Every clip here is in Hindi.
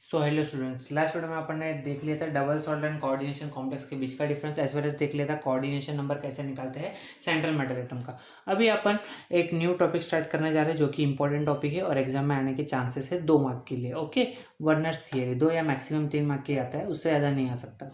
So hello students, last video में अपन ने देख लिया था double salt and coordination complex के बीच का डिफरेंस, एज वेल एज देख लिया था कोऑर्डिनेशन नंबर कैसे निकालते हैं सेंट्रल मैटर एटम का। अभी अपन एक न्यू टॉपिक स्टार्ट करने जा रहे हैं जो कि इंपॉर्टेंट टॉपिक है और एग्जाम में आने के चांसेस है 2 मार्क के लिए। ओके, वर्नर्स थियरी 2 या मैक्सिमम 3 मार्क के आता है, उससे ज़्यादा नहीं आ सकता।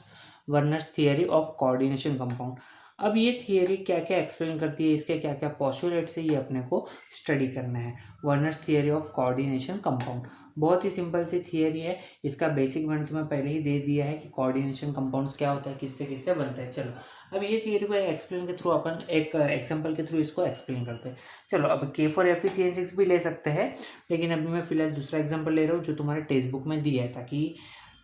Werner's theory of coordination compound. अब ये थियरी क्या क्या एक्सप्लेन करती है, इसके क्या क्या पॉस्टुलेट्स है, ये अपने को स्टडी करना है। Werner's theory of coordination compound बहुत ही सिंपल सी थियरी है। इसका बेसिक वन तुम्हें पहले ही दे दिया है कि कोऑर्डिनेशन कंपाउंड्स क्या होता है, किससे किससे बनता है। चलो अब ये थियरी को एक्सप्लेन के थ्रू अपन एक एग्जांपल के थ्रू इसको एक्सप्लेन करते हैं। चलो अब के फॉर एफिशिएंसी भी ले सकते हैं, लेकिन अभी मैं फिलहाल दूसरा एग्जांपल ले रहा हूँ जो तुम्हारे टेक्स्ट बुक में दिया है, ताकि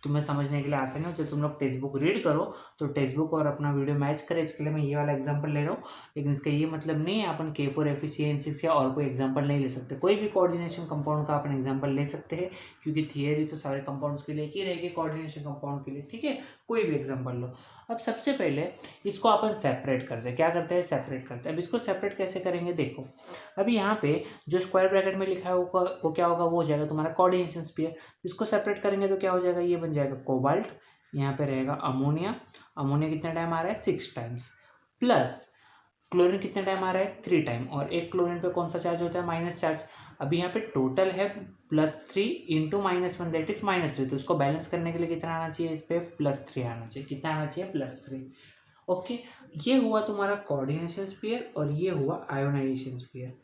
तुम्हें समझने के लिए आसानी हो। तो तुम लोग टेक्स्ट बुक रीड करो तो टेक्स्ट बुक और अपना वीडियो मैच करे, इसके लिए मैं ये वाला एग्जांपल ले रहा हूँ। लेकिन इसका ये मतलब नहीं है अपन के फॉर एफिशिएंसी या और कोई एग्जांपल नहीं ले सकते। कोई भी कोऑर्डिनेशन कंपाउंड का अपन एग्जांपल ले सकते हैं, क्योंकि थियरी तो सारे कंपाउंड्स के लिए एक ही रहेगी, कोऑर्डिनेशन कंपाउंड के लिए। ठीक है, कोई भी एग्जांपल लो। अब सबसे पहले इसको अपन सेपरेट करते हैं। क्या करते हैं? सेपरेट करते हैं। अब इसको सेपरेट कैसे करेंगे देखो। अभी यहाँ पे जो स्क्वायर ब्रैकेट में लिखा है वो क्या होगा? वो हो जाएगा तुम्हारा कोऑर्डिनेशन स्फीयर। इसको सेपरेट करेंगे तो क्या हो जाएगा? ये बन जाएगा कोबाल्ट। यहाँ पे रहेगा अमोनिया। अमोनिया कितना टाइम आ रहा है? 6 टाइम्स। प्लस क्लोरीन कितने टाइम आ रहा है? 3 टाइम। और एक क्लोरीन पे कौन सा चार्ज होता है? Minus charge. अभी यहाँ पे टोटल है +3 इंटू -1 दैट इज -3। तो उसको बैलेंस करने के लिए कितना आना चाहिए? इस पे +3 आना चाहिए। कितना आना चाहिए? +3। ओके, ये हुआ तुम्हारा कोऑर्डिनेशन स्फीयर और ये हुआ आयोनाइजेशन स्फीयर।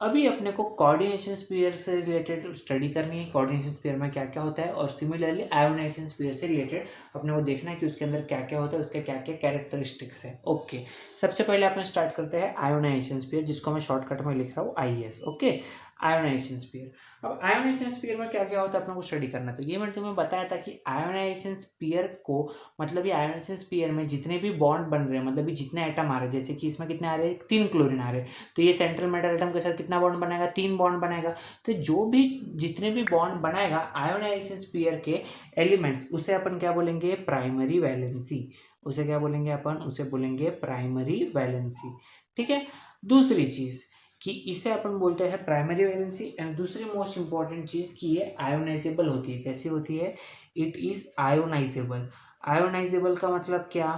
अभी अपने को कोऑर्डिनेशन स्फीयर से रिलेटेड स्टडी करनी है, कोऑर्डिनेशन स्फीयर में क्या क्या होता है, और सिमिलरली आयोनाइजेशन स्फीयर से रिलेटेड अपने को देखना है कि उसके अंदर क्या क्या होता है, उसके क्या क्या कैरेक्टरिस्टिक्स है। ओके, सबसे पहले अपन स्टार्ट करते हैं आयोनाइजेशन स्फीयर, जिसको मैं शॉर्टकट में लिख रहा हूँ IS। Okay, ionisation sphere. अब आयोनाइजेशन स्फीयर में क्या क्या होता है अपने को स्टडी करना है। तो ये मैंने तुम्हें बताया था कि आयोनाइजेशन स्फीयर को मतलब ये आयोनाइजेशन स्फीयर में जितने भी बॉन्ड बन रहे हैं, मतलब ये जितने एटम आ रहे हैं, जैसे कि इसमें कितने आ रहे हैं? 3 क्लोरीन आ रहे हैं, तो ये सेंट्रल मेटल एटम के साथ कितना बॉन्ड बनाएगा? 3 बॉन्ड बनाएगा। तो जो भी जितने भी बॉन्ड बनाएगा आयोनाइजेशन स्फीयर के एलिमेंट्स, उसे अपन क्या बोलेंगे? Primary valency. उसे क्या बोलेंगे अपन? उसे बोलेंगे प्राइमरी वैलेंसी। ठीक है। दूसरी चीज कि इसे अपन बोलते हैं प्राइमरी वैलेंसी। एंड दूसरी मोस्ट इंपॉर्टेंट चीज कि ये आयोनाइजेबल होती है। कैसी होती है? It is ionisable. आयोनाइजेबल का मतलब क्या?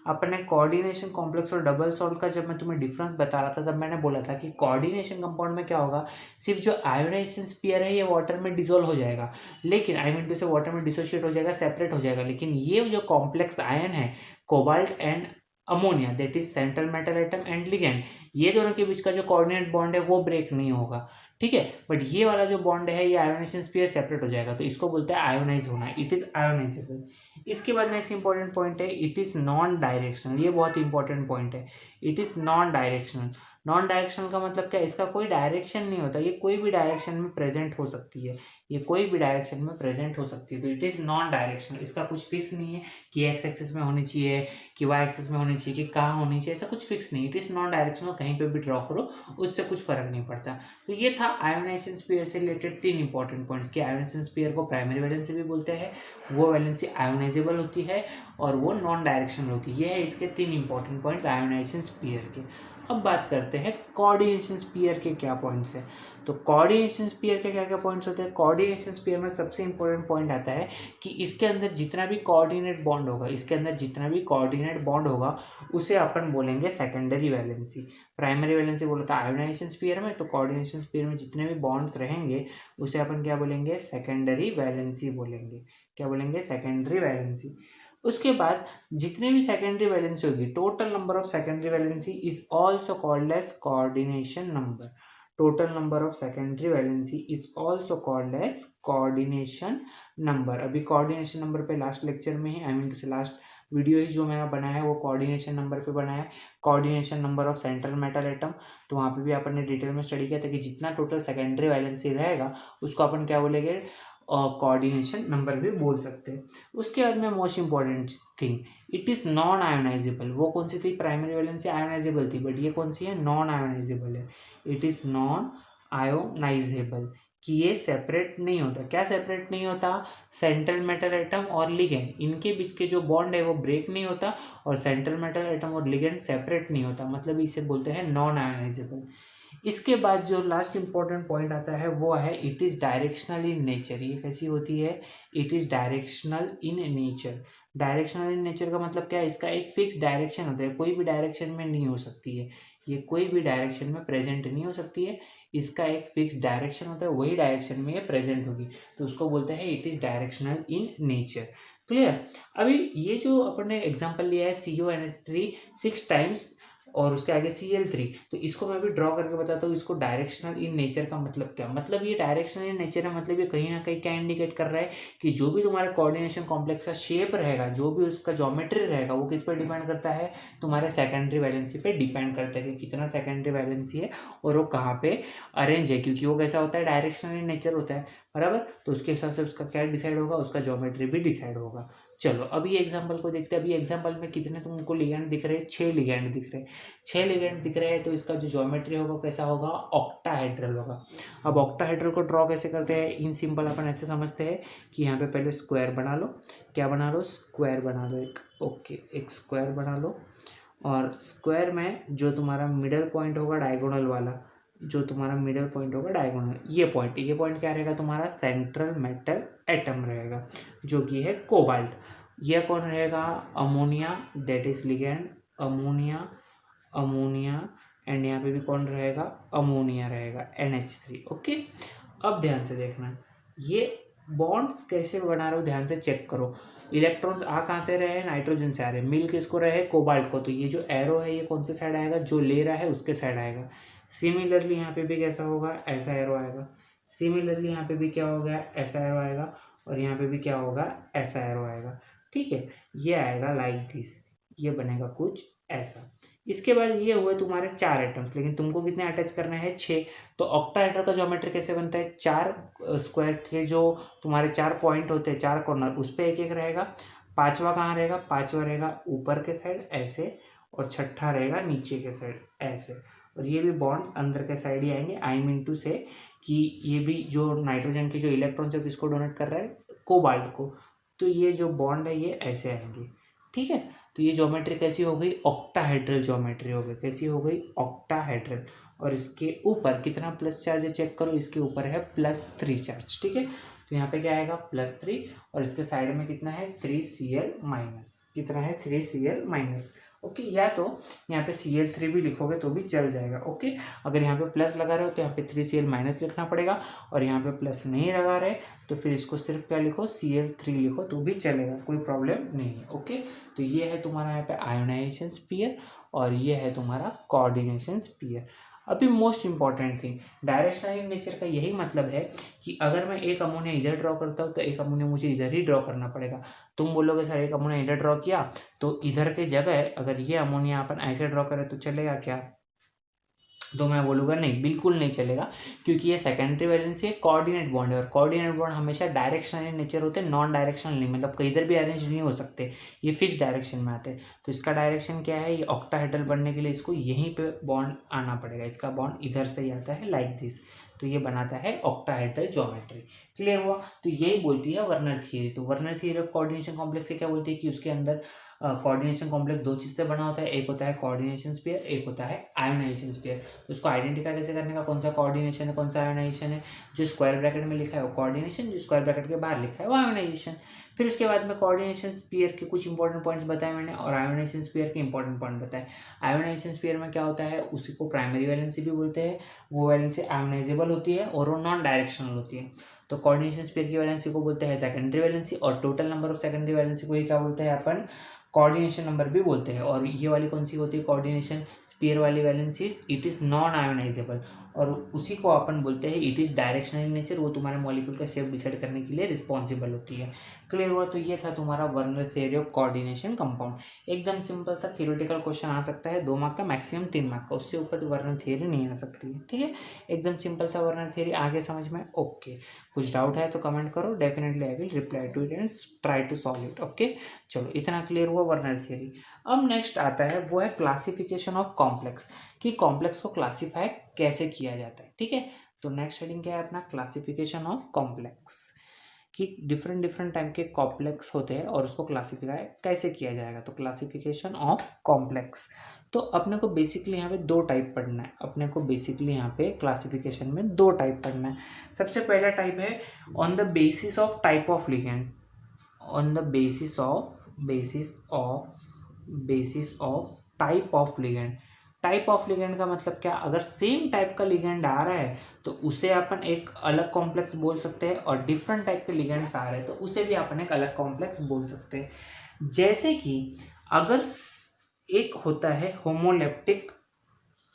अपने कोऑर्डिनेशन कॉम्प्लेक्स और डबल सॉल्ट का जब मैं तुम्हें डिफरेंस बता रहा था, तब मैंने बोला था कि कोऑर्डिनेशन कंपाउंड में क्या होगा, सिर्फ जो आयोनाइजेशन स्फीयर है ये वाटर में डिसॉल्व हो जाएगा, लेकिन आई मीन टू से वाटर में डिसोशिएट हो जाएगा, सेपरेट हो जाएगा। लेकिन ये जो कॉम्प्लेक्स आयन है cobalt and ammonia, that is central metal atom and ligand, ये दोनों के बीच का जो कोऑर्डिनेट बॉन्ड है वो ब्रेक नहीं होगा। ठीक है, बट ये वाला जो बॉन्ड है ये आयोनाइजेशन स्फीयर सेपरेट हो जाएगा, तो इसको बोलते हैं आयोनाइज होना। It is ionisable. इसके बाद नेक्स्ट इंपॉर्टेंट पॉइंट है, इट इज नॉन डायरेक्शनल। ये बहुत इंपॉर्टेंट पॉइंट है। It is non directional. Non directional का मतलब क्या? इसका कोई डायरेक्शन नहीं होता, ये कोई भी डायरेक्शन में प्रेजेंट हो सकती है। ये कोई भी डायरेक्शन में प्रेजेंट हो सकती है, तो इट इज नॉन डायरेक्शनल। इसका कुछ फिक्स नहीं है कि एक्स एक्सिस में होनी चाहिए, कि वाई एक्सिस में होनी चाहिए, कि कहाँ होनी चाहिए, ऐसा कुछ फिक्स नहीं। इट इज नॉन डायरेक्शनल, कहीं पे भी ड्रॉ करो उससे कुछ फर्क नहीं पड़ता। तो ये था आयोनाइजेशन स्फीयर से रिलेटेड 3 इंपॉर्टेंट पॉइंट्स कि आयोनाइजेशन स्फीयर को प्राइमरी वैलेंसी भी बोलते हैं, वो वैलेंसी आयोनाइजेबल होती है और वो नॉन डायरेक्शनल होती है। ये है इसके 3 इंपॉर्टेंट पॉइंट्स आयोनाइजेशन स्फीयर के। अब बात करते हैं कोऑर्डिनेशन स्फीयर के क्या पॉइंट्स हैं। तो कोऑर्डिनेशन स्फीयर के क्या क्या पॉइंट्स होते हैं? कोऑर्डिनेशन स्फीयर में सबसे इंपॉर्टेंट पॉइंट आता है कि इसके अंदर जितना भी कोऑर्डिनेट बॉन्ड होगा, इसके अंदर जितना भी कोऑर्डिनेट बॉन्ड होगा उसे अपन बोलेंगे सेकेंडरी वैलेंसी। प्राइमरी वैलेंसी बोला था आयोनाइजेशन स्फीयर में, तो कोऑर्डिनेशन स्फीयर में जितने भी बॉन्ड्स रहेंगे उसे अपन क्या बोलेंगे? सेकेंडरी वैलेंसी बोलेंगे। क्या बोलेंगे? Secondary valency. उसके बाद जितने भी सेकेंडरी वैलेंसी होगी, total number of secondary valency is also called as coordination number. Total number of secondary valency is also called as coordination number. अभी कोऑर्डिनेशन नंबर पे लास्ट लेक्चर में ही, I mean to say last video ही जो मैंने बनाया है वो कोऑर्डिनेशन नंबर पे बनाया है, coordination number of central metal atom. तो वहाँ पे भी अपन ने डिटेल में स्टडी किया था कि जितना टोटल सेकेंडरी वैलेंसी रहेगा उसको अपन क्या बोलेंगे? कोऑर्डिनेशन नंबर भी बोल सकते हैं। उसके बाद में most important thing, it is non ionisable. वो कौन सी थी? प्राइमरी वैलेंसी आयोनाइजेबल थी, बट ये कौन सी है? नॉन आयोनाइजेबल है। इट इज़ नॉन आयोनाइजेबल, कि ये सेपरेट नहीं होता। क्या सेपरेट नहीं होता? सेंट्रल मेटल एटम और लिगेंड, इनके बीच के जो बॉन्ड है वो ब्रेक नहीं होता, और सेंट्रल मेटल एटम और लिगेंड सेपरेट नहीं होता, मतलब इसे बोलते हैं नॉन आयोनाइजेबल। इसके बाद जो लास्ट इंपॉर्टेंट पॉइंट आता है वो है it is directional in nature. ये कैसी होती है? It is directional in nature. Directional in nature का मतलब क्या है? इसका एक फिक्स डायरेक्शन होता है, कोई भी डायरेक्शन में नहीं हो सकती है, ये कोई भी डायरेक्शन में प्रेजेंट नहीं हो सकती है। इसका एक फिक्स डायरेक्शन होता है, वही डायरेक्शन में ये प्रेजेंट होगी, तो उसको बोलते हैं it is directional in nature. Clear? अभी ये जो अपन ने एग्जांपल लिया है CONH3 6 टाइम्स और उसके आगे Cl3, तो इसको मैं भी ड्रॉ करके बताता हूँ। इसको डायरेक्शनल इन नेचर का मतलब क्या? मतलब ये डायरेक्शनल इन नेचर है, मतलब ये कहीं ना कहीं क्या इंडिकेट कर रहा है कि जो भी तुम्हारा कोऑर्डिनेशन कॉम्प्लेक्स का शेप रहेगा, जो भी उसका ज्योमेट्री रहेगा, वो किस पर डिपेंड करता है? तुम्हारे सेकेंडरी वैलेंसी पे डिपेंड करता है कि कितना सेकेंडरी वैलेंसी है और वो कहाँ पे अरेंज है, क्योंकि वो कैसा होता है? डायरेक्शनल इन नेचर होता है, बराबर। तो उसके हिसाब से उसका क्या डिसाइड होगा? उसका ज्योमेट्री भी डिसाइड होगा। चलो अभी एग्जाम्पल को देखते हैं। अभी एग्जाम्पल में कितने तुमको लिगेंड दिख रहे हैं? 6 लिगेंड दिख रहे हैं। 6 लिगेंड दिख रहे हैं, तो इसका जो ज्योमेट्री होगा कैसा होगा? ऑक्टाहेड्रल होगा। अब ऑक्टाहेड्रल को ड्रॉ कैसे करते हैं? इन सिंपल अपन ऐसे समझते हैं कि यहाँ पे पहले स्क्वायर बना लो। क्या बना लो? स्क्वायर बना लो एक। ओके, एक स्क्वायर बना लो और स्क्वायर में जो तुम्हारा मिडल पॉइंट होगा डायगोनल वाला, जो तुम्हारा मिडल पॉइंट होगा डायगोनल, ये पॉइंट क्या रहेगा? तुम्हारा सेंट्रल मेटल एटम रहेगा, जो कि है कोबाल्ट। यह कौन रहेगा? Ammonia, that is ligand ammonia. Ammonia and यहाँ पे भी कौन रहेगा? अमोनिया रहेगा, NH3। ओके, अब ध्यान से देखना, ये बॉन्ड्स कैसे बना रहे हो ध्यान से चेक करो। इलेक्ट्रॉन्स आ कहाँ से रहे हैं? नाइट्रोजन से आ रहे हैं। मिल किसको रहे? कोबाल्ट को। तो ये जो एरो है ये कौन से साइड आएगा? जो ले रहा है उसके साइड आएगा। सिमिलरली यहाँ पे भी कैसा होगा? ऐसा एरो आएगा। सिमिलरली यहाँ पे भी क्या होगा? ऐसा एरो आएगा। और यहाँ पे भी क्या होगा? ऐसा एरो आएगा। ठीक है, ये आएगा लाइक दिस, ये बनेगा कुछ ऐसा। इसके बाद ये हुए तुम्हारे 4 एटम्स, लेकिन तुमको कितने अटैच करना है? 6। तो ऑक्टाहेड्रल का ज्योमेट्री कैसे बनता है? 4 स्क्वायर के जो तुम्हारे 4 पॉइंट होते हैं, 4 कॉर्नर, उस पर एक एक रहेगा। पांचवा कहाँ रहेगा? पांचवा रहेगा ऊपर के साइड ऐसे, और छठा रहेगा नीचे के साइड ऐसे। और ये भी बॉन्ड अंदर के साइड ही आएंगे। आई मीन टू से कि ये भी जो नाइट्रोजन के जो इलेक्ट्रॉन्स है किसको डोनेट कर रहा है? कोबाल्ट को। तो ये जो बॉन्ड है ये ऐसे आएंगे। ठीक है, तो ये ज्योमेट्री कैसी हो गई? ऑक्टाहेड्रल ज्योमेट्री हो गई। कैसी हो गई? ऑक्टाहेड्रल। और इसके ऊपर कितना प्लस चार्ज है चेक करो, इसके ऊपर है +3 चार्ज। ठीक है, तो यहाँ पे क्या आएगा? +3, और इसके साइड में कितना है? 3Cl-। कितना है? 3Cl-। ओके, या तो यहाँ पे Cl3 भी लिखोगे तो भी चल जाएगा। ओके, अगर यहाँ पे प्लस लगा रहे हो तो यहाँ पे 3Cl- लिखना पड़ेगा, और यहाँ पे प्लस नहीं लगा रहे तो फिर इसको सिर्फ क्या लिखो? Cl3 लिखो तो भी चलेगा, कोई प्रॉब्लम नहीं है। ओके, तो ये है तुम्हारा यहाँ पे आयोनाइजेशन स्फीयर, और ये है तुम्हारा कोऑर्डिनेशन स्फीयर। अभी most important thing, directional in nature का यही मतलब है कि अगर मैं एक अमोनिया इधर ड्रॉ करता हूँ तो एक अमोनिया मुझे इधर ही ड्रॉ करना पड़ेगा। तुम बोलोगे सर एक अमोनिया इधर ड्रॉ किया तो इधर के जगह अगर ये अमोनिया अपन ऐसे ड्रॉ करें तो चलेगा क्या? तो मैं बोलूँगा नहीं, बिल्कुल नहीं चलेगा, क्योंकि ये सेकेंडरी वैलेंसी है, कोऑर्डिनेट बॉन्ड है, और कोऑर्डिनेट बॉन्ड हमेशा डायरेक्शनल इन नेचर होते हैं, नॉन डायरेक्शनल नहीं, मतलब कहीं इधर भी अरेंज नहीं हो सकते, ये फिक्स डायरेक्शन में आते हैं। तो इसका डायरेक्शन क्या है? ये ऑक्टाहेड्रल बनने के लिए इसको यहीं पे बॉन्ड आना पड़ेगा, इसका बॉन्ड इधर से ही आता है लाइक दिस, तो ये बनाता है ऑक्टाहेड्रल ज्योमेट्री। क्लियर हुआ? तो यही बोलती है वर्नर थियरी। तो Werner theory of coordination complex क्या बोलती है कि उसके अंदर कोऑर्डिनेशन कॉम्प्लेक्स 2 चीज़ से बना होता है, एक होता है कोऑर्डिनेशन स्फीयर, एक होता है आयोनाइजेशन स्फीयर। तो उसको आइडेंटिफाई कैसे करने का, कौन सा कोऑर्डिनेशन है कौन सा आयोनाइजेशन है? जो स्क्वायर ब्रैकेट में लिखा है वो कोऑर्डिनेशन, जो स्क्वायर ब्रैकेट के बाहर लिखा है वो आयोनाइजेशन। फिर उसके बाद में कोऑर्डिनेशन स्फीयर के कुछ इंपॉर्टेंट पॉइंट्स बताए मैंने, और आयोनाइजेशन स्फीयर के इंपॉर्टेंट पॉइंट बताए। आयोनाइजेशन स्फीयर में क्या होता है? उसी को प्राइमरी वैलेंसी भी बोलते हैं, वो वैलेंसी आयोनाइजेबल होती है और वो नॉन डायरेक्शनल होती है। तो कोऑर्डिनेशन स्फीयर की वैलेंसी को बोलते हैं सेकेंडरी वैलेंसी, और total number of secondary valency को ही क्या बोलते हैं अपन? कोऑर्डिनेशन नंबर भी बोलते हैं। और ये वाली कौन सी होती है? कोऑर्डिनेशन स्फीयर वाली valency it is non ionisable, और उसी को अपन बोलते हैं it is directional in nature, वो तुम्हारे मॉलिक्यूल का शेप डिसाइड करने के लिए रिस्पॉन्सिबल होती है। क्लियर हुआ? तो ये था तुम्हारा Werner theory of coordination compound. एकदम सिंपल था, थ्योरेटिकल क्वेश्चन आ सकता है 2 मार्क का, मैक्सिमम 3 मार्क का, उससे ऊपर वर्नर थ्योरी नहीं आ सकती है। ठीक है, एकदम सिंपल था वर्नर थ्योरी। आगे समझ में? ओके, कुछ डाउट है तो कमेंट करो, definitely I will reply to it and try to solve it. Okay, चलो इतना क्लियर हुआ वर्नर थ्योरी। अब नेक्स्ट आता है वो है क्लासिफिकेशन ऑफ कॉम्प्लेक्स, कि कॉम्प्लेक्स को क्लासीफाई कैसे किया जाता है। ठीक है, तो नेक्स्ट हेडिंग क्या है अपना? Classification of complex. कि डिफरेंट डिफरेंट टाइप के कॉम्प्लेक्स होते हैं और उसको क्लासीफाई कैसे किया जाएगा। तो क्लासिफिकेशन ऑफ कॉम्प्लेक्स। तो अपने को बेसिकली यहाँ पे दो टाइप पढ़ना है, अपने को बेसिकली यहाँ पे क्लासिफिकेशन में दो टाइप पढ़ना है। सबसे पहला टाइप है on the basis of type of ligand, on the basis of type of ligand. Type of ligand का मतलब क्या, अगर सेम टाइप का लिगेंड आ रहा है तो उसे अपन एक अलग कॉम्प्लेक्स बोल सकते हैं, और डिफरेंट टाइप के लिगेंड्स आ रहे हैं तो उसे भी अपन एक अलग कॉम्प्लेक्स बोल सकते हैं। जैसे कि अगर एक होता है होमोलेप्टिक,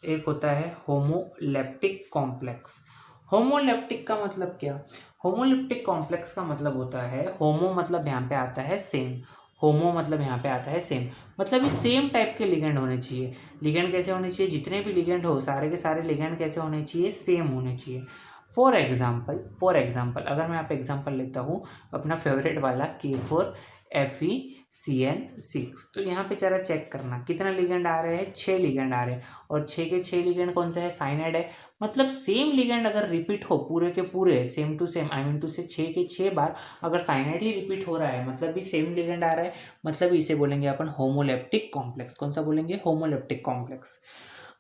एक होता है होमोलेप्टिक कॉम्प्लेक्स। होमोलेप्टिक का मतलब क्या, होमोलेप्टिक कॉम्प्लेक्स का मतलब होता है, होमो मतलब यहाँ पे आता है सेम, होमो मतलब यहाँ पे आता है सेम, मतलब ये सेम टाइप के लिगेंड होने चाहिए। लिगेंड कैसे होने चाहिए, जितने भी लिगेंड हो सारे के सारे लिगेंड कैसे होने चाहिए, सेम होने चाहिए। फॉर एग्जाम्पल अगर मैं यहाँ पे एग्जाम्पल लेता हूँ अपना फेवरेट वाला K4FeCN6, तो यहाँ पे जरा चेक करना कितना लिगेंड आ रहे हैं, 6 लिगेंड आ रहे हैं, और 6 के 6 लिगेंड कौन सा है, साइनाइड है। मतलब सेम लिगेंड अगर रिपीट हो पूरे के पूरे same to same, I mean to say 6 के 6 बार अगर साइनाइड ही रिपीट हो रहा है मतलब भी सेम लिगेंड आ रहा है, मतलब इसे बोलेंगे अपन होमोलेप्टिक कॉम्प्लेक्स। कौन सा बोलेंगे, होमोलेप्टिक कॉम्प्लेक्स।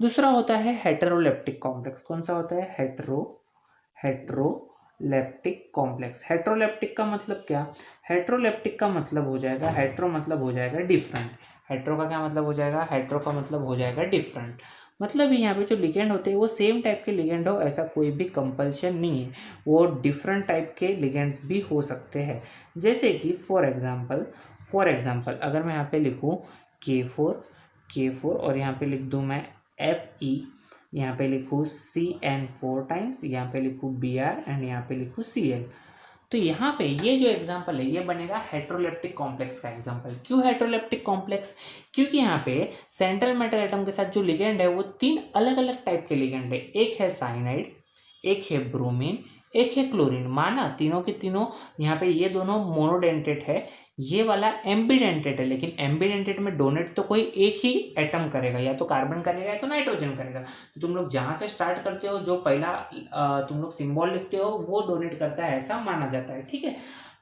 दूसरा होता है हेटेरोलेप्टिक कॉम्प्लेक्स। कौन सा होता है, हेटेरोलेप्टिक कॉम्प्लेक्स। हेटेरोलेप्टिक का मतलब क्या, हेटेरोलेप्टिक का मतलब हो जाएगा, हेटेरो मतलब हो जाएगा डिफरेंट, हेटेरो का क्या मतलब हो जाएगा, हेटेरो का मतलब हो जाएगा डिफरेंट। मतलब यहाँ पे जो लिगेंड होते हैं वो सेम टाइप के लिगेंड हो ऐसा कोई भी कंपल्शन नहीं है, वो डिफरेंट टाइप के लिगेंड्स भी हो सकते हैं। जैसे कि फॉर एग्जांपल अगर मैं यहाँ पे लिखूँ K4 और यहाँ पे लिख दूँ मैं Fe, यहाँ पे लिखूँ CN4 टाइम्स, यहाँ पे लिखूँ Br एंड यहाँ पे लिखूँ Cl। तो यहाँ पे ये जो एग्जांपल है ये बनेगा हेटेरोलेप्टिक कॉम्प्लेक्स का एग्जांपल। क्यों हेटेरोलेप्टिक कॉम्प्लेक्स, क्योंकि यहाँ पे सेंट्रल मेटल एटम के साथ जो लिगेंड है वो 3 अलग अलग टाइप के लिगेंड है। एक है साइनाइड, एक है ब्रोमीन, एक है क्लोरीन। माना तीनों के तीनों यहाँ पे ये दोनों मोनोडेंटेट है, ये वाला एम्बीडेंटेट है, लेकिन एम्बीडेंटेट में डोनेट तो कोई एक ही एटम करेगा, या तो कार्बन करेगा या तो नाइट्रोजन करेगा। तो तुम लोग जहाँ से स्टार्ट करते हो जो पहला तुम लोग सिंबल लिखते हो वो डोनेट करता है ऐसा माना जाता है, ठीक है।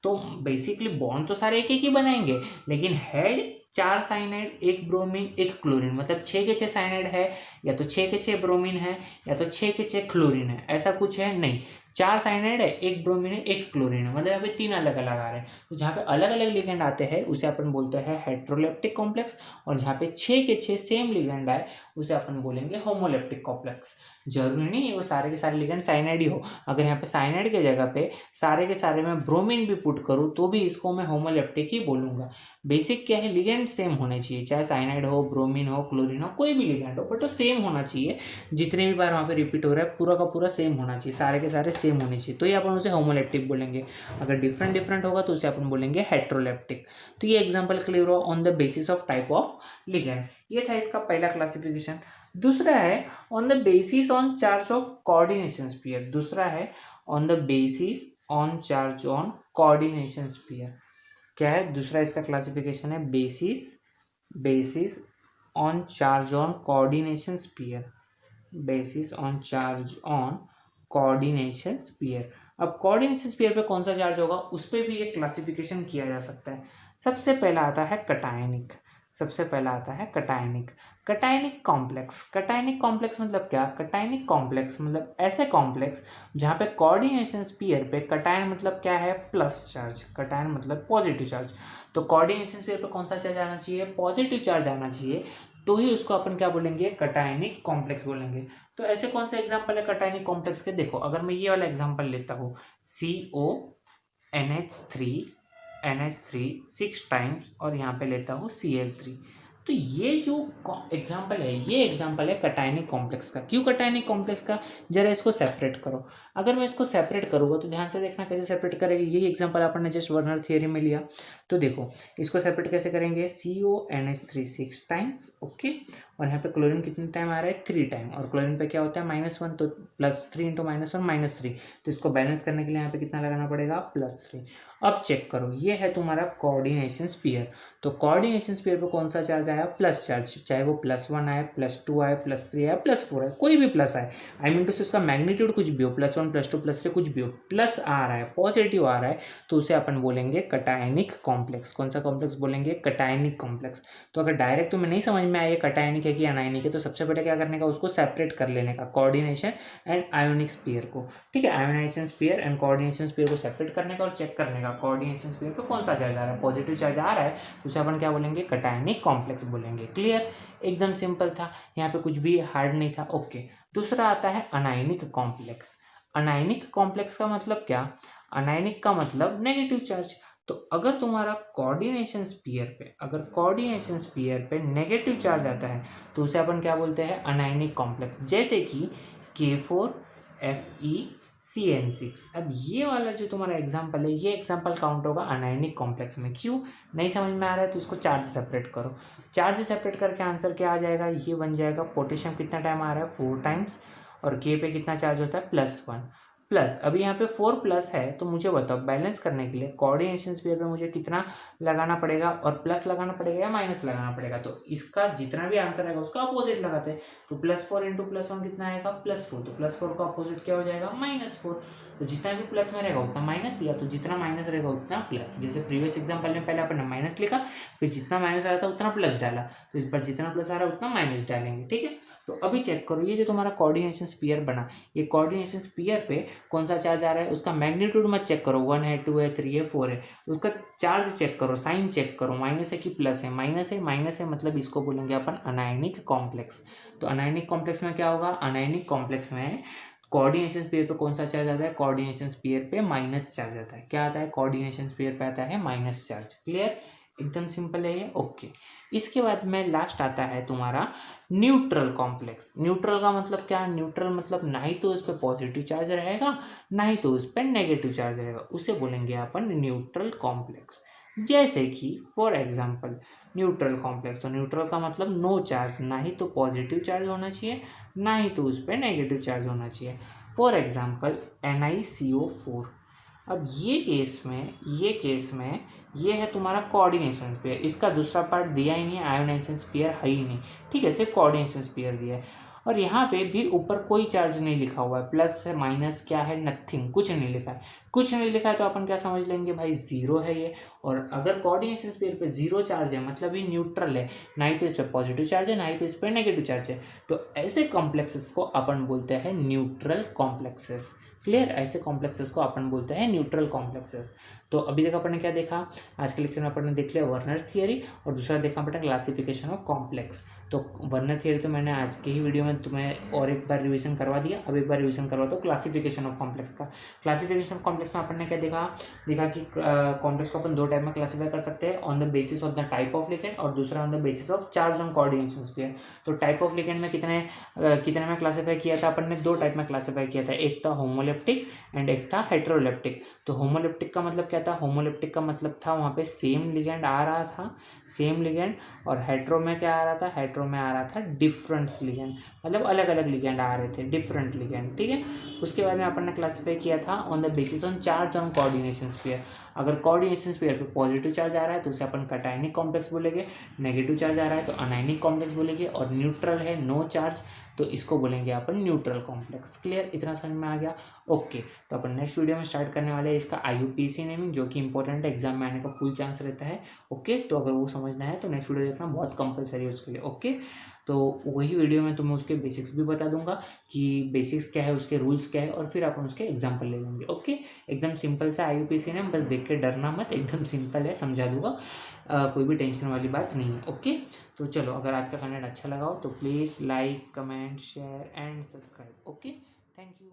तो बेसिकली बॉन्ड तो सारे एक एक ही बनाएंगे, लेकिन है 4 साइनाइड, 1 ब्रोमीन, 1 क्लोरीन, मतलब 6 के 6 साइनाइड है, या तो 6 के 6 ब्रोमीन है, या तो 6 के 6 क्लोरीन है, ऐसा कुछ है नहीं। 4 साइनाइड है, 1 ब्रोमीन है, 1 क्लोरीन है, मतलब यहाँ पे 3 अलग अलग आ रहे हैं। तो जहाँ पे अलग अलग लिगेंड आते हैं उसे अपन बोलते हैं हेटेरोलेप्टिक कॉम्प्लेक्स, और जहाँ पे 6 के 6 सेम लिगेंड आए उसे अपन बोलेंगे होमोलेप्टिक कॉम्प्लेक्स। जरूरी नहीं है वो सारे के सारे लिगेंड साइनाइड ही हो, अगर यहाँ पे साइनाइड के जगह पे सारे के सारे मैं ब्रोमीन भी पुट करूँ तो भी इसको मैं होमोलेप्टिक ही बोलूँगा। बेसिक क्या है, लिगेंड सेम होने चाहिए, चाहे साइनाइड हो, ब्रोमीन हो, क्लोरीन हो, कोई भी लिगेंड हो, बट वो सेम होना चाहिए। जितने भी बार वहाँ पे रिपीट हो रहा है पूरा का पूरा सेम होना चाहिए, सारे के सारे सेम होने चाहिए, तो ये अपन उसे होमोलेप्टिक बोलेंगे। अगर डिफरेंट डिफरेंट होगा तो उसे अपन बोलेंगे हेटेरोलेप्टिक। तो ये एग्जाम्पल क्लियर हुआ on the basis of type of ligand. ये था इसका पहला क्लासिफिकेशन। दूसरा है on the basis on charge of coordination sphere. दूसरा है on the basis on charge on coordination sphere. क्या है दूसरा इसका क्लासिफिकेशन है, basis on charge on coordination sphere, basis on charge on coordination sphere. अब कोऑर्डिनेशन स्फीयर पे कौन सा चार्ज होगा उस पर भी एक क्लासिफिकेशन किया जा सकता है। सबसे पहला आता है कटायनिक, कटायनिक कॉम्प्लेक्स मतलब क्या, कटायनिक कॉम्प्लेक्स मतलब ऐसे कॉम्प्लेक्स जहाँ पे कोऑर्डिनेशन स्फीयर पे कटायन मतलब क्या है, प्लस चार्ज, कटायन मतलब पॉजिटिव चार्ज। तो कोऑर्डिनेशन स्फीयर पे कौन सा चार्ज आना चाहिए, पॉजिटिव चार्ज आना चाहिए, तो ही उसको अपन क्या बोलेंगे, कटायनिक कॉम्प्लेक्स बोलेंगे। तो ऐसे कौन सा एग्जांपल है कटायनिक कॉम्प्लेक्स के, देखो अगर मैं ये वाला एग्जांपल लेता हूँ CONH3 6 टाइम्स और यहाँ पे लेता हूँ Cl3, तो ये जो एग्जांपल है ये एग्जांपल है कटायनिक कॉम्प्लेक्स का। क्यों कटायनिक कॉम्प्लेक्स का, जरा इसको सेपरेट करो। अगर मैं इसको सेपरेट करूँगा तो ध्यान से देखना कैसे सेपरेट करेंगे, यही एग्जांपल अपन ने जस्ट वर्नर थियरी में लिया। तो देखो इसको सेपरेट कैसे करेंगे, CONH3 6 टाइम्स, ओके, और यहाँ पे क्लोरीन कितने टाइम आ रहा है, 3 टाइम, और क्लोरीन पे क्या होता है -1, तो +3 इंटू -1 -3, तो इसको बैलेंस करने के लिए यहाँ पे कितना लगाना पड़ेगा, +3। अब चेक करो ये है तुम्हारा कोऑर्डिनेशन स्फीयर। तो कोऑर्डिनेशन स्फीयर पे कौन सा चार्ज आया, आया प्लस चार्ज, चाहे वो +1 आए, +2 आए, +3 आए, +4 आए, कोई भी प्लस आए, आई मीन टू से उसका मैग्नीट्यूड कुछ भी हो, +1 +2 +3 कुछ भी हो, प्लस आ रहा है, पॉजिटिव आ रहा है, तो उसे अपन बोलेंगे कटायनिक कॉम्प्लेक्स। कौन सा कॉम्प्लेक्स बोलेंगे? Cationic complex. तो अगर डायरेक्ट तुम्हें नहीं समझ में आए कटायनिक है कि अनायनिक है, तो सबसे पहले क्या करने का, उसको सेपरेट कर लेने का, कोऑर्डिनेशन एंड आयोनिक स्फीयर को। ठीक है, ionisation sphere and coordination sphere को सेपरेट करने का और चेक करने का कोऑर्डिनेशन स्फीयर पे कौन सा चार्ज आ रहा है। पॉजिटिव चार्ज आ रहा है तो उसे अपन क्या बोलेंगे? कटायनिक कॉम्प्लेक्स बोलेंगे। क्लियर? एकदम सिंपल था, यहाँ पे कुछ भी हार्ड नहीं था। ओके, दूसरा आता है अनायनिक कॉम्प्लेक्स। अनायनिक कॉम्प्लेक्स का मतलब क्या? अनायनिक का मतलब नेगेटिव चार्ज। तो अगर तुम्हारा कोऑर्डिनेशन स्फीयर पे नेगेटिव चार्ज आता है तो उसे अपन क्या बोलते हैं? Anionic complex. जैसे कि K4FeCN6। अब ये वाला जो तुम्हारा एग्जांपल है, ये एग्जांपल काउंट होगा अनायनिक कॉम्प्लेक्स में। क्यों? नहीं समझ में आ रहा है तो इसको चार्ज सेपरेट करो। चार्ज सेपरेट करके आंसर क्या आ जाएगा? ये बन जाएगा, पोटेशियम कितना टाइम आ रहा है? 4 टाइम्स, और K पे कितना चार्ज होता है? +1 प्लस। अभी यहाँ पे 4 प्लस है, तो मुझे बताओ बैलेंस करने के लिए कोऑर्डिनेशन स्फीयर पे मुझे कितना लगाना पड़ेगा, और प्लस लगाना पड़ेगा या माइनस लगाना पड़ेगा? तो इसका जितना भी आंसर आएगा उसका अपोजिट लगाते हैं। तो +4 × +1 कितना आएगा? +4। तो +4 का अपोजिट क्या हो जाएगा? -4। तो जितना भी प्लस में रहेगा उतना माइनस, या तो जितना माइनस रहेगा उतना प्लस। जैसे प्रीवियस एग्जाम्पल में पहले अपन ने माइनस लिखा, फिर जितना माइनस आ रहा था उतना प्लस डाला, तो इस बार जितना प्लस आ रहा है उतना माइनस डालेंगे। ठीक है, तो अभी चेक करो, ये जो तुम्हारा कोऑर्डिनेशन स्फीयर बना, ये कोऑर्डिनेशन स्फीयर पे कौन सा चार्ज आ रहा है? उसका मैग्नीट्यूड मत चेक करो, 1 है, 2 है, 3 है, 4 है, उसका चार्ज चेक करो, साइन चेक करो, माइनस है कि प्लस है। माइनस है मतलब इसको बोलेंगे अपन अनायनिक कॉम्प्लेक्स। तो अनायनिक कॉम्प्लेक्स में क्या होगा? अनायनिक कॉम्प्लेक्स में कोऑर्डिनेशन स्फीयर पे कौन सा चार्ज आता है? कोऑर्डिनेशन स्फीयर पे माइनस चार्ज आता है। क्या आता है? कोऑर्डिनेशन स्फीयर पे आता है माइनस चार्ज। क्लियर? एकदम सिंपल है ये। ओके, इसके बाद में लास्ट आता है तुम्हारा न्यूट्रल कॉम्प्लेक्स। न्यूट्रल का मतलब क्या? न्यूट्रल मतलब ना ही तो उस पर पॉजिटिव चार्ज रहेगा, ना ही तो उस पर नेगेटिव चार्ज रहेगा, उसे बोलेंगे अपन न्यूट्रल कॉम्प्लेक्स। जैसे कि फॉर एग्जांपल न्यूट्रल कॉम्प्लेक्स, तो न्यूट्रल का मतलब नो चार्ज, ना ही तो पॉजिटिव चार्ज होना चाहिए, ना ही तो उस पर नेगेटिव चार्ज होना चाहिए। For example NiCO4। अब ये केस में ये है तुम्हारा कोऑर्डिनेशन स्फीयर। इसका दूसरा पार्ट दिया ही नहीं है, आयोनाइजेशन स्फीयर है ही नहीं। ठीक है, सिर्फ कोऑर्डिनेशन स्फीयर दिया है, और यहाँ पे भी ऊपर कोई चार्ज नहीं लिखा हुआ है, प्लस है माइनस क्या है, नथिंग, कुछ नहीं लिखा है। कुछ नहीं लिखा है तो अपन क्या समझ लेंगे भाई? जीरो है ये। और अगर कोऑर्डिनेशन स्फीयर पे जीरो चार्ज है मतलब ये न्यूट्रल है, ना ही तो इस पर पॉजिटिव चार्ज है, ना ही तो इस पर नेगेटिव चार्ज है। तो ऐसे कॉम्प्लेक्सेस को अपन बोलते हैं न्यूट्रल कॉम्प्लेक्सेस। क्लियर? ऐसे कॉम्प्लेक्सेस को अपन बोलते हैं न्यूट्रल कॉम्प्लेक्सेस। तो अभी तक अपन ने क्या देखा? आज के लेक्चर में अपन ने देख लिया वर्नर्स थियरी, और दूसरा देखा अपन क्लासिफिकेशन ऑफ कॉम्प्लेक्स। तो वर्नर थियरी तो मैंने आज के ही वीडियो में तुम्हें और एक बार रिवीजन करवा दिया, अब एक बार रिवीजन करवाता हूँ क्लासिफिकेशन ऑफ कॉम्प्लेक्स का। क्लासिफिकेशन ऑफ कॉम्प्लेक्स में अपन ने क्या देखा कि कॉम्प्लेक्स को अपन 2 टाइप में क्लासीफाई कर सकते हैं, on the basis of the type of ligand, और दूसरा on the basis of charge on coordination sphere. तो टाइप ऑफ लिगेंड में कितने में क्लासीफाई किया था अपन ने? 2 टाइप में क्लासीफाई किया था, एक था होमोलेप्टिक एंड एक था हेटेरोलेप्टिक। तो होमोलेप्टिक का मतलब क्या था? होमोलेप्टिक का मतलब था वहाँ पे सेम लिगेंड आ रहा था, सेम लिगेंड, और हेटेरो में क्या आ रहा था? हेटेरो में आ रहा था डिफरेंट लिगेंड, मतलब अलग अलग लिगेंड आ रहे थे, डिफरेंट लिगेंड। ठीक है, उसके बाद में अपन ने क्लासीफाई किया था on the basis on charge on coordination sphere. अगर कोऑर्डिनेशन स्फीयर पे पॉजिटिव चार्ज आ रहा है तो उसे अपन कटायनिक कॉम्प्लेक्स बोलेंगे, नेगेटिव चार्ज आ रहा है तो अनायनिक कॉम्प्लेक्स बोलेंगे, और न्यूट्रल है, नो चार्ज, तो इसको बोलेंगे अपन न्यूट्रल कॉम्प्लेक्स। क्लियर? इतना समझ में आ गया? ओके, तो अपन नेक्स्ट वीडियो में स्टार्ट करने वाले हैं इसका IUPAC नेमिंग, जो कि इंपॉर्टेंट है, एग्जाम में आने का फुल चांस रहता है। ओके, तो अगर वो समझना है तो नेक्स्ट वीडियो देखना बहुत कंपलसरी है उसके लिए। ओके, तो वही वीडियो में तुम्हें उसके बेसिक्स भी बता दूंगा कि बेसिक्स क्या है, उसके रूल्स क्या है, और फिर अपन उसके एग्जाम्पल ले लेंगे। ओके, एकदम सिंपल सा IUPAC नेम, बस देख के डरना मत, एकदम सिंपल है, समझा दूंगा, कोई भी टेंशन वाली बात नहीं है। ओके, तो चलो, अगर आज का कंटेंट अच्छा लगा हो तो please like, comment, share and subscribe. Okay, thank you.